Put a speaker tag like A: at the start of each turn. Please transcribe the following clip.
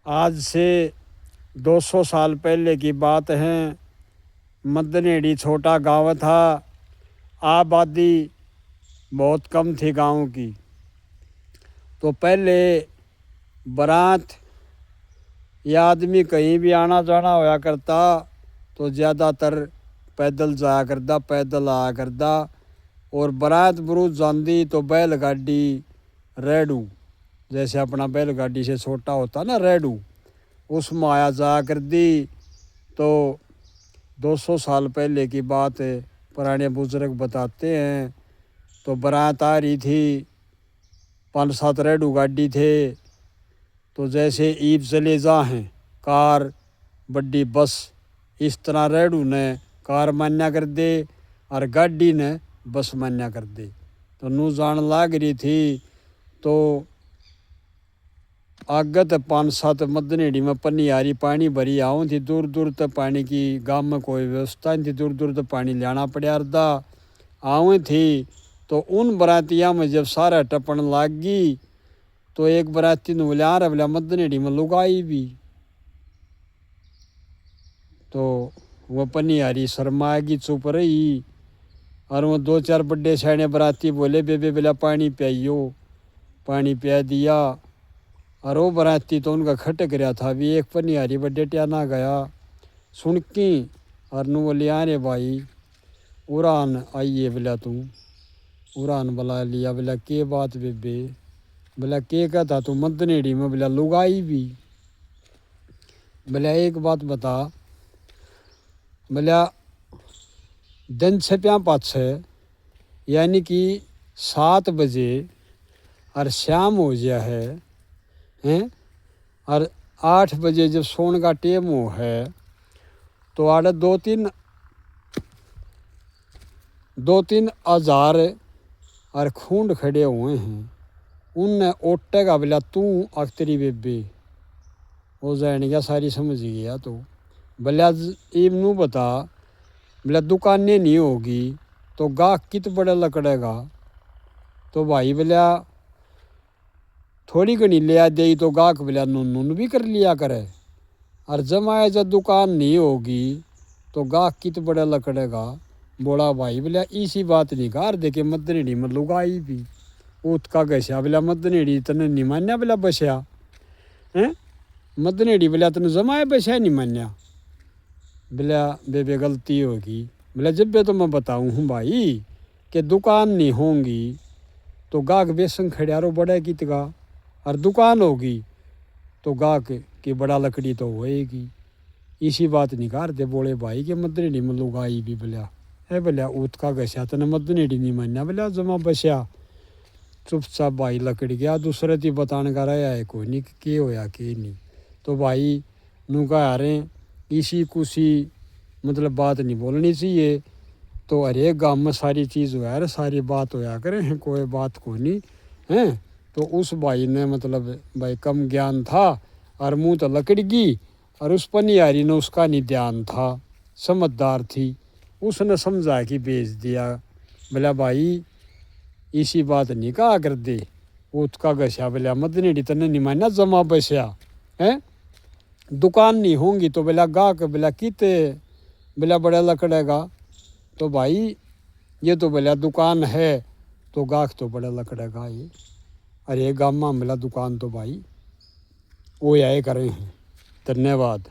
A: आज से 200 साल पहले की बात है। मदनेड़ी छोटा गांव था। आबादी बहुत कम थी गांव की। तो पहले बारात या आदमी कहीं भी आना जाना होया करता तो ज़्यादातर पैदल जाया करता, पैदल आया करता। और बारात बरूत जाती तो बैलगाड़ी रेडू, जैसे अपना बैलगाड़ी से छोटा होता ना रेडू, उसमें आया जाया कर दी। तो 200 साल पहले की बात है, पुराने बुजुर्ग बताते हैं। तो बारात आ रही थी, 5-7 रेडू गाड़ी थे। तो जैसे ईब चले जा हैं कार बड़ी बस, इस तरह रेडू ने कार मान्या कर दे और गाड़ी ने बस मान्या कर दे। तो नू जान लाग रही थी। तो आगे तो 5-7 मदनेड़ी में पनियारी पानी भरी आऊँ थी। दूर दूर तक पानी की गांव में कोई व्यवस्था नहीं थी, दूर दूर तक पानी लाना पड़ा था। आऊँ थी तो उन बरातिया में जब सारा टपन लाग गई तो एक बराती ने बोला यार बोला मदनेड़ी में लुगाई भी। तो वह पनियारी शर्माएगी, चुप रही। और वो 2-4 बड़े सैने बराती बोले बेबे बोला पानी पियाइयो, पानी पिया दिया। और वो बराती तो उनका खटक रहा था। भी एक पनियारी बड़े ट्याना गया सुन की और नू बोले अरे भाई उड़ान आइए बोला तू। उड़ान बुला लिया। बोला के बात बेबे? बोला के कहता तू मदनेड़ी में? बोला लुगाई भी। बोला एक बात बता, बोला दिन छप्या पाछे यानी कि 7 बजे और शाम हो गया है और 8 बजे जब सोने का टेम हो है तो आड़े 2-3 हजार और खूंड खड़े हुए हैं। उनने ओटे का बोला तू अख्तरी बेबे हो जाने क्या सारी समझ गया। तो बोला इबनू बता, बोला दुकानें नहीं होगी तो गाहक कित बड़ा लकड़ेगा। तो भाई बोला थोड़ी घनी लिया दे तो गाहक बोला नून भी कर लिया करे। और जमाए जब दुकान नहीं होगी तो गाहक कित बड़ा लकड़ेगा। बोला भाई बोला इसी बात नहीं कार देखे मदनेड़ी में लुगाई भी। ऊत का गस्या बोला मदनेड़ी तने नहीं मान्या बोला बस्या हैं? मदनेड़ी बोला तने जमाए बस्या नहीं मान्या। बोला बेबे गलती होगी। बोला जब भी तो मैं बताऊँ हूँ भाई कि दुकान नहीं होंगी तो गाहक बेसन खड़ियारो बड़ा कित का, और दुकान होगी तो गाहक की बड़ा लकड़ी तो होएगी। इसी बात निकार दे बोले भाई के मदनेड़ी में लुगाई भी। बोला है बोला ऊत का गस्या तने मदनेड़ी नहीं मान्या। बोला जमा बस्या। चुपचाप भाई लकड़ी गया। दूसरे ती बताने का रहा है कोई नहीं के होया के नहीं। तो भाई नू कहा रहे इसी कुसी मतलब बात नहीं बोलनी चाहिए। तो हरेक गाँव में सारी चीज़ होया है, सारी बात होया करे हैं, कोई बात को नहीं है। तो उस भाई ने मतलब भाई कम ज्ञान था और मुँह तो लकड़ी की, और उस पनियारी ने उसका नहीं ध्यान था, समझदार थी, उसने समझा कि बेच दिया। बोला भाई इसी बात नहीं कहा कर दे ऊत का गस्या। बोला मदनेड़ी तने नहीं माना जमा बस्या है। दुकान नहीं होंगी तो बोला गाहक बोला किते बोला बड़ा लकड़ेगा। तो भाई ये तो बोला दुकान है तो गाहक तो बड़ा लकड़ेगा ये। अरे गामा बोला दुकान तो भाई वो आए करे हैं। धन्यवाद।